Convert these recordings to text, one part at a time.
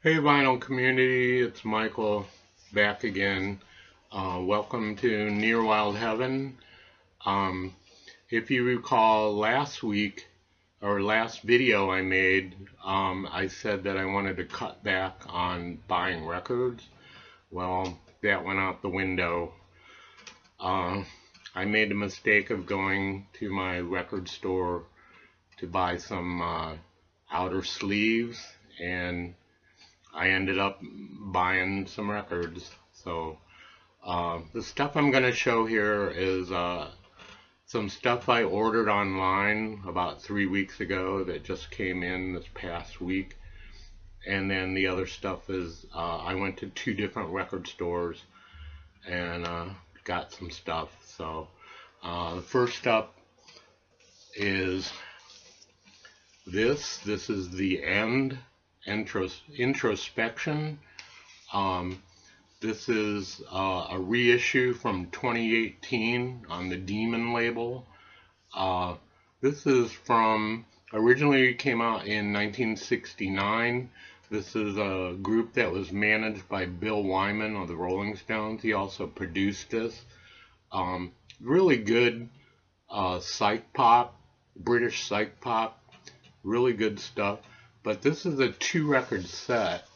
Hey vinyl community, it's Michael back again. Welcome to Near Wild Heaven. Um, if you recall last week or last video I made, I said that I wanted to cut back on buying records. Well, that went out the window. Uh, I made the mistake of going to my record store to buy some outer sleeves, and I ended up buying some records. So the stuff I'm going to show here is some stuff I ordered online about 3 weeks ago that just came in this past week. And then the other stuff is I went to two different record stores and got some stuff. So the first up is this. This is the End Introspection. Um, This is a reissue from 2018 on the Demon label. Uh, this is from, originally it came out in 1969. This is a group that was managed by Bill Wyman of the Rolling Stones. He also produced this. Really good psych pop, British psych pop, really good stuff. But this is a 2 record set.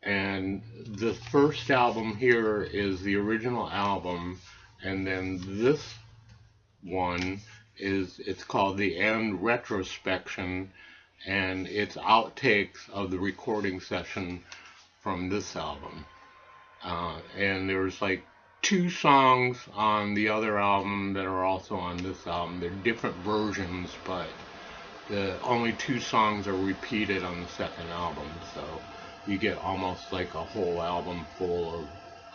And the first album here is the original album, and then this one it's called The End Retrospection, and it's outtakes of the recording session from this album. And there's like 2 songs on the other album that are also on this album. They're different versions, but the only 2 songs are repeated on the second album, so you get almost like a whole album full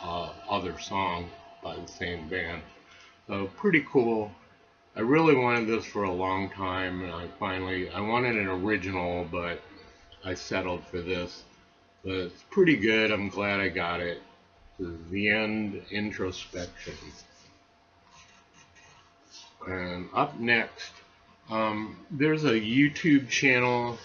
of other songs by the same band. So pretty cool. I really wanted this for a long time, and I wanted an original, but I settled for this. But it's pretty good. I'm glad I got it. This is The End Introspection. And up next, there's a YouTube channel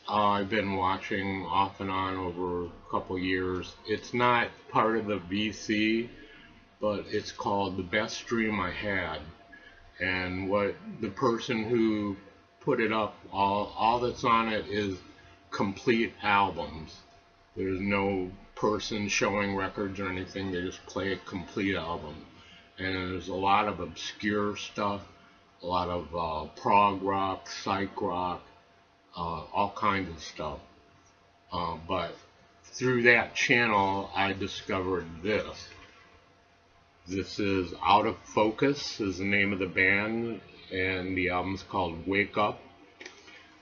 I've been watching off and on over a couple years. It's not part of the VC, but it's called The Best Dream I Had. And what the person who put it up, all that's on it is complete albums. There's no person showing records or anything. They just play a complete album. And there's a lot of obscure stuff, a lot of prog rock, psych rock, all kinds of stuff. But through that channel, I discovered this. This is Out of Focus is the name of the band, and the album's called Wake Up.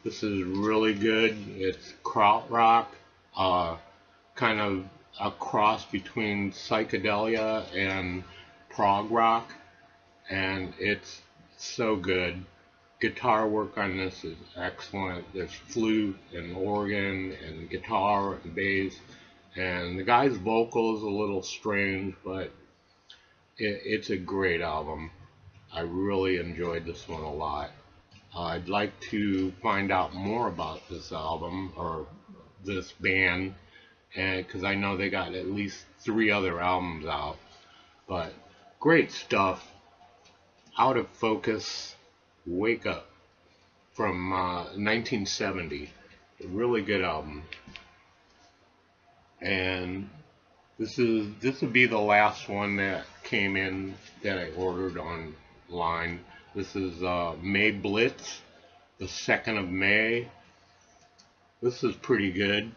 This is really good. It's krautrock, kind of a cross between psychedelia and prog rock, and it's so good. Guitar work on this is excellent. There's flute and organ and guitar and bass, and the guy's vocal is a little strange, but it's a great album. I really enjoyed this one a lot. I'd like to find out more about this album or this band, and because I know they got at least 3 other albums out. But great stuff. Out of Focus, Wake Up from 1970. A really good album. And this will be the last one that came in that I ordered online. This is May Blitz, the 2nd of May. This is pretty good.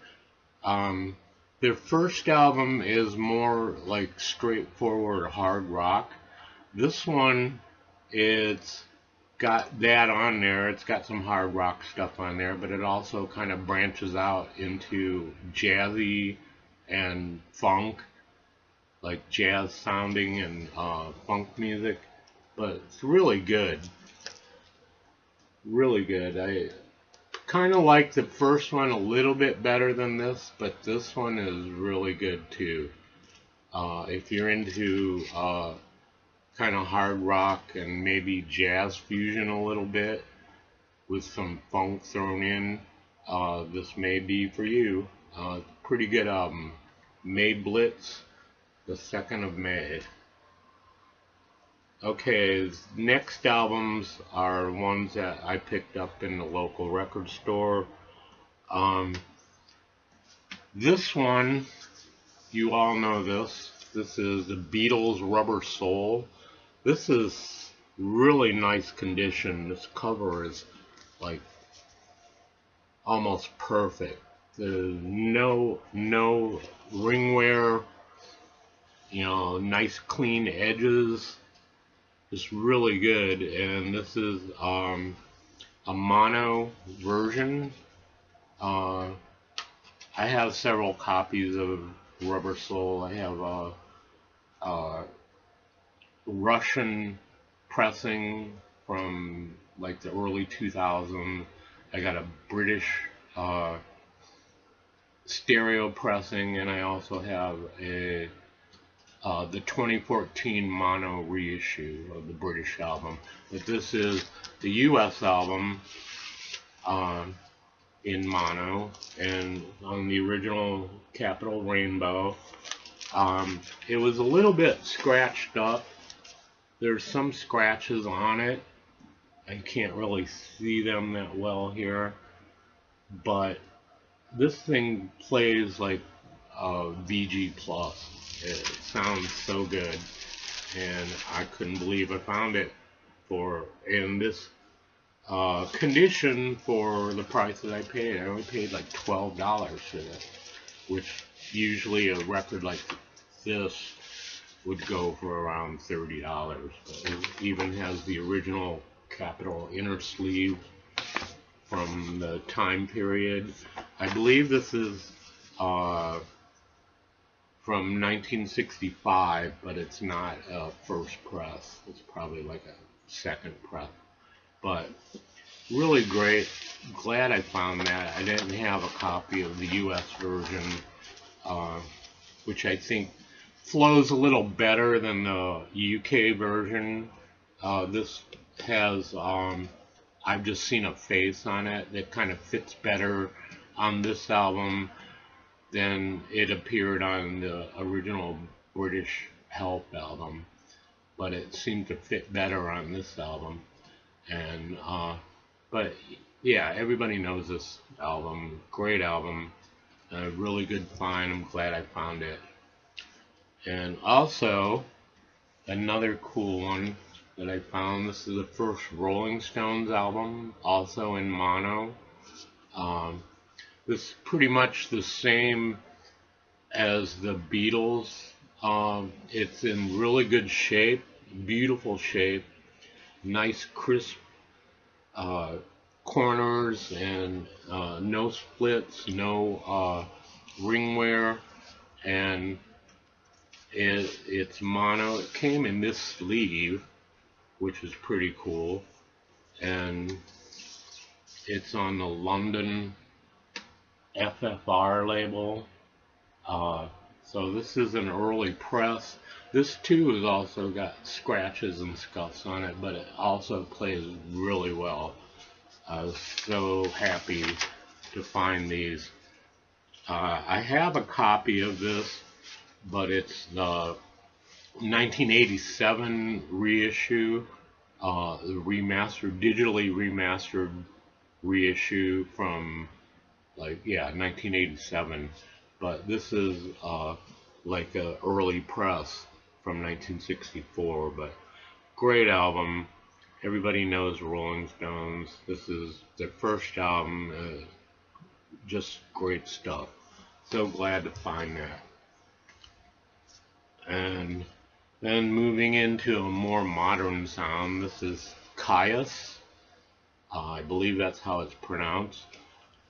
Their first album is more like straightforward hard rock. This one, it's got that on there. It's got some hard rock stuff on there, but it also kind of branches out into jazzy and funk, like jazz sounding and funk music. But it's really good. Really good. I kind of like the first one a little bit better than this, but this one is really good too. If you're into kind of hard rock and maybe jazz fusion a little bit with some funk thrown in, this may be for you. Pretty good album. May Blitz, the 2nd of May. Okay, next albums are ones that I picked up in the local record store. This one, you all know this. This is the Beatles Rubber Soul. This is really nice condition. This cover is like almost perfect. There's no ring wear, nice clean edges. It's really good, and this is a mono version. I have several copies of Rubber Soul. I have a Russian pressing from like the early 2000s. I got a British stereo pressing, and I also have the 2014 mono reissue of the British album. But this is the US album in mono, and on the original Capitol Rainbow. It was a little bit scratched up. There's some scratches on it. I can't really see them that well here, but this thing plays like VG Plus. It sounds so good, and I couldn't believe I found it in this condition for the price that I paid. I only paid like $12 for this, which usually a record like this would go for around $30. But it even has the original Capitol inner sleeve from the time period. I believe this is from 1965, but it's not a first press. It's probably like a second press. But really great. Glad I found that. I didn't have a copy of the US version, which I think flows a little better than the UK version. This has, I've just seen a face on it that kind of fits better on this album than it appeared on the original British Help album. But it seemed to fit better on this album. And, but yeah, everybody knows this album. Great album. A really good find. I'm glad I found it. And also, another cool one that I found. This is the first Rolling Stones album, also in mono. This is pretty much the same as the Beatles. It's in really good shape, beautiful shape, nice crisp corners, and no splits, no ring wear, and it's mono. It came in this sleeve, which is pretty cool, and it's on the London FFR label. So this is an early press. This too has also got scratches and scuffs on it, but it also plays really well. I was so happy to find these. I have a copy of this, but it's the 1987 reissue, the digitally remastered reissue from 1987. But this is like an early press from 1964. But great album. Everybody knows Rolling Stones. This is their first album. Just great stuff. So glad to find that. And then moving into a more modern sound, this is Caius. I believe that's how it's pronounced.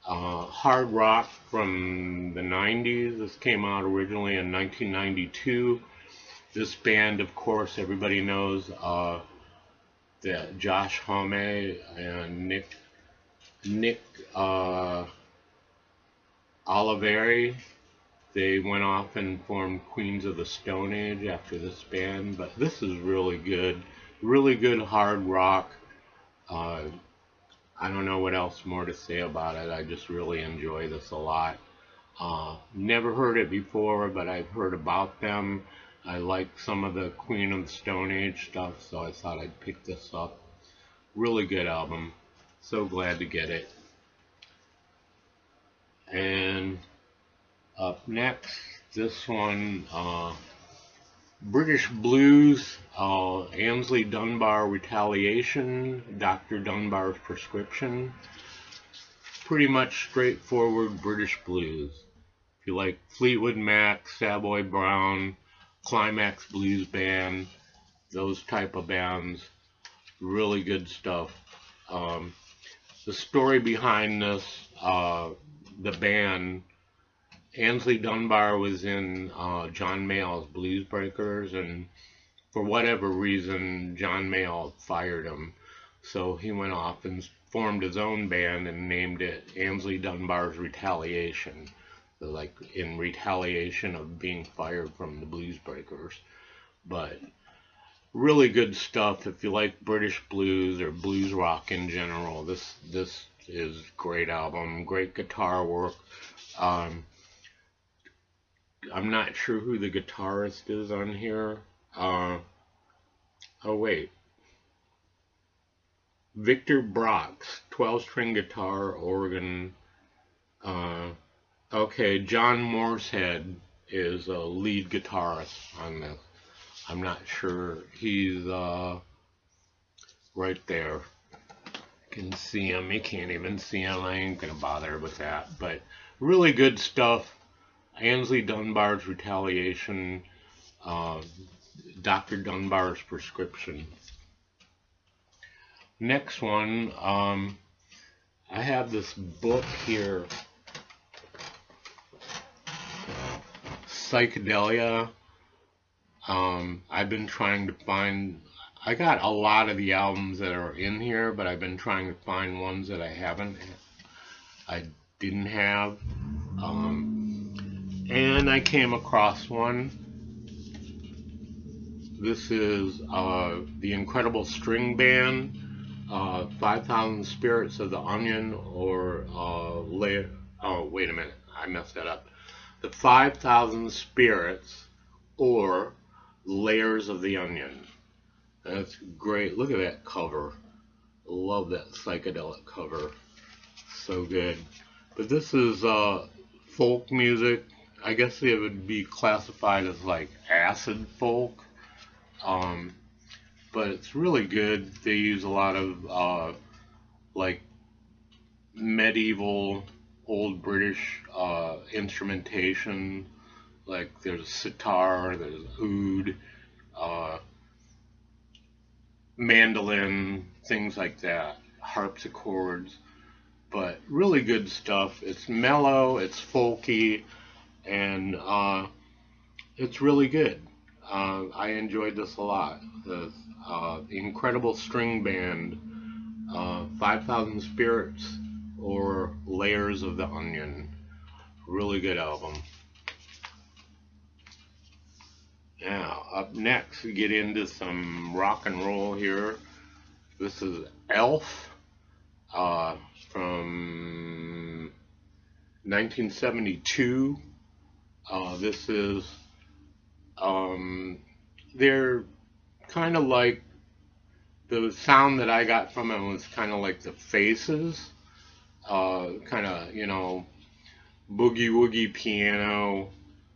Hard rock from the 90s. This came out originally in 1992. This band, of course, everybody knows that Josh Homme and Nick Oliveri. They went off and formed Queens of the Stone Age after this band, but this is really good hard rock, I don't know what else more to say about it. I just really enjoy this a lot. Never heard it before, but I've heard about them. I like some of the Queen of the Stone Age stuff, so I thought I'd pick this up. Really good album. So glad to get it. And up next, this one, British Blues, Ainsley Dunbar Retaliation, Dr. Dunbar's Prescription. Pretty much straightforward British blues. If you like Fleetwood Mac, Savoy Brown, Climax Blues Band, those type of bands, really good stuff. The story behind this, the band, Ainsley Dunbar was in John Mayall's Blues Breakers, and for whatever reason, John Mayall fired him. So he went off and formed his own band and named it Ainsley Dunbar's Retaliation. So like in retaliation of being fired from the Blues Breakers. But really good stuff if you like British blues or blues rock in general. This is great album, great guitar work. I'm not sure who the guitarist is on here. Oh wait, Victor Brox, 12-string guitar, organ. Okay, John Morshead is a lead guitarist on this. I'm not sure. He's right there. You can see him. You can't even see him. I ain't gonna bother with that. But really good stuff. Ainsley Dunbar's Retaliation. Dr. Dunbar's Prescription. Next one, I have this book here, Psychedelia. I've been trying to find, I got a lot of the albums that are in here, but I've been trying to find ones that I didn't have. And I came across one. This is the Incredible String Band, 5,000 Spirits of the Onion, or layer. Oh, wait a minute, I messed that up. The 5,000 Spirits, or Layers of the Onion. That's great. Look at that cover. Love that psychedelic cover. So good. But this is folk music. I guess it would be classified as like acid folk. But it's really good. They use a lot of like medieval old British instrumentation. Like there's sitar, there's oud, mandolin, things like that, harpsichords. But really good stuff. It's mellow, it's folky, and it's really good. I enjoyed this a lot. The Incredible String Band, 5,000 Spirits, or Layers of the Onion. Really good album. Now, up next, we get into some rock and roll here. This is Elf from 1972. This is, they're kind of like, the sound that I got from it was kind of like the Faces, kind of, boogie woogie piano,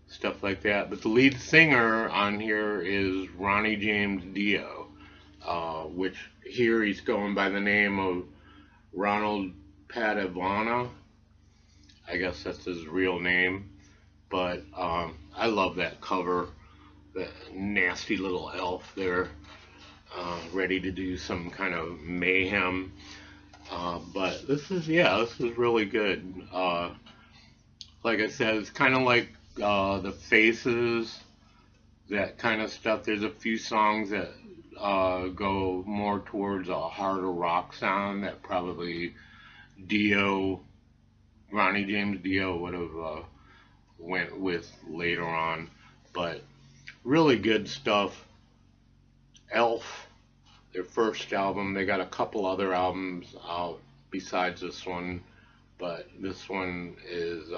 stuff like that. But the lead singer on here is Ronnie James Dio, which here he's going by the name of Ronald Padavona. I guess that's his real name. But I love that cover. That nasty little elf there, ready to do some kind of mayhem. But this is really good. Like I said, it's kind of like the Faces, that kind of stuff. There's a few songs that go more towards a harder rock sound that probably Ronnie James Dio would have went with later on. But really good stuff. Elf, their first album. They got a couple other albums out besides this one, but this one is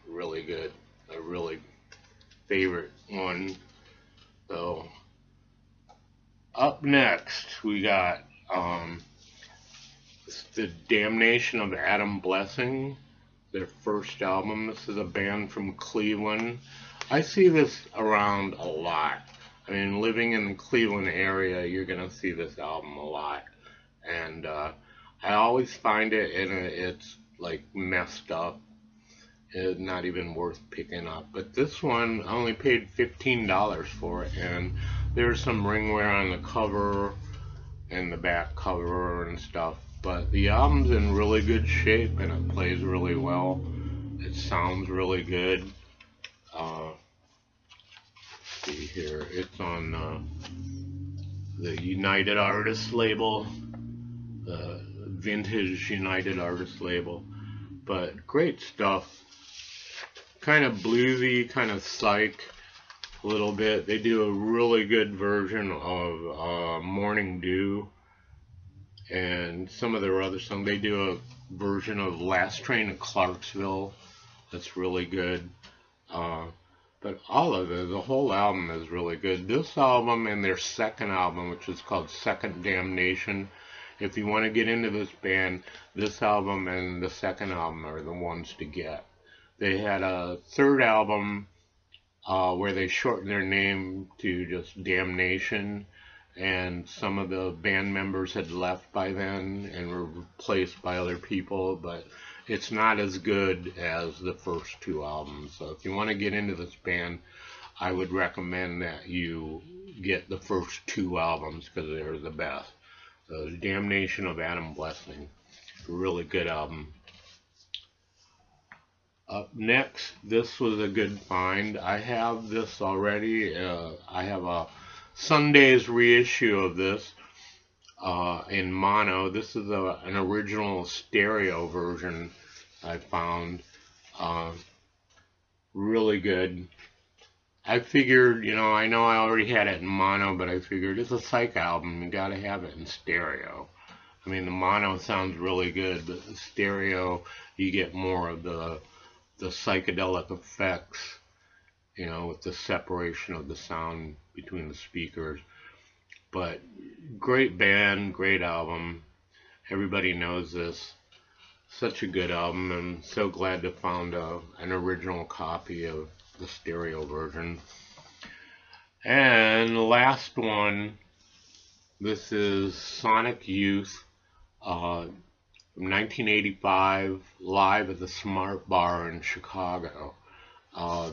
really good, a really favorite one. So up next we got the Damnation of Adam Blessing, their first album. This is a band from Cleveland. I see this around a lot. I mean, living in the Cleveland area, you're gonna see this album a lot, and I always find it, and it's like messed up. It's not even worth picking up. But this one, I only paid $15 for it, and there's some ringwear on the cover and the back cover and stuff. But the album's in really good shape, and it plays really well. It sounds really good. Let's see here, it's on the United Artists label, the vintage United Artists label. But great stuff. Kind of bluesy, kind of psych a little bit. They do a really good version of Morning Dew and some of their other songs. They do a version of Last Train to Clarksville that's really good. But all of it, the whole album is really good. This album and their second album, which is called Second Damnation, if you want to get into this band, this album and the second album are the ones to get. They had a third album where they shortened their name to just Damnation, and some of the band members had left by then and were replaced by other people, but it's not as good as the first two albums. So if you want to get into this band, I would recommend that you get the first two albums because they're the best. So Damnation of Adam Blessing, really good album. Up next, this was a good find. I have this already. I have a Sunday's reissue of this in mono. This is an original stereo version I found. Really good. I figured, I know I already had it in mono, but I figured it's a psych album. You gotta have it in stereo. I mean, the mono sounds really good, but the stereo, you get more of the psychedelic effects, with the separation of the sound between the speakers. But great band, great album. Everybody knows this. Such a good album. I'm so glad to found an original copy of the stereo version. And the last one, this is Sonic Youth from 1985, live at the Smart Bar in Chicago.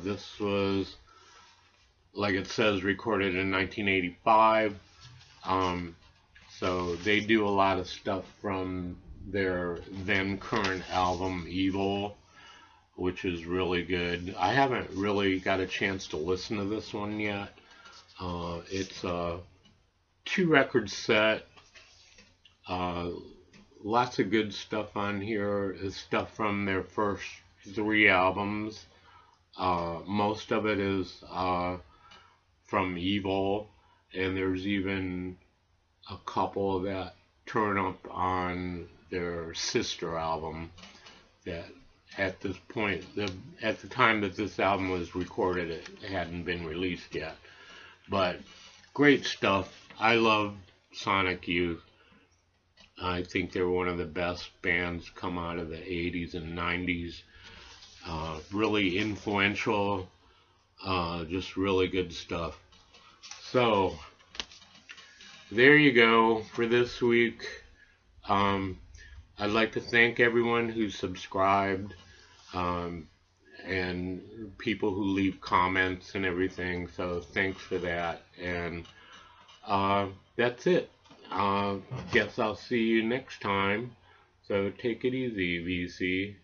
This was, like it says, recorded in 1985. So they do a lot of stuff from their then current album, Evil, which is really good. I haven't really got a chance to listen to this one yet. It's a 2-record set. Lots of good stuff on here. It's stuff from their first 3 albums. Most of it is from Evil, and there's even a couple that turn up on their sister album that at this point, at the time that this album was recorded, it hadn't been released yet. But great stuff. I love Sonic Youth. I think they're one of the best bands come out of the 80s and 90s. Really influential, just really good stuff. So, there you go for this week. I'd like to thank everyone who subscribed, and people who leave comments and everything, so thanks for that. And that's it. Guess I'll see you next time. So take it easy, VC.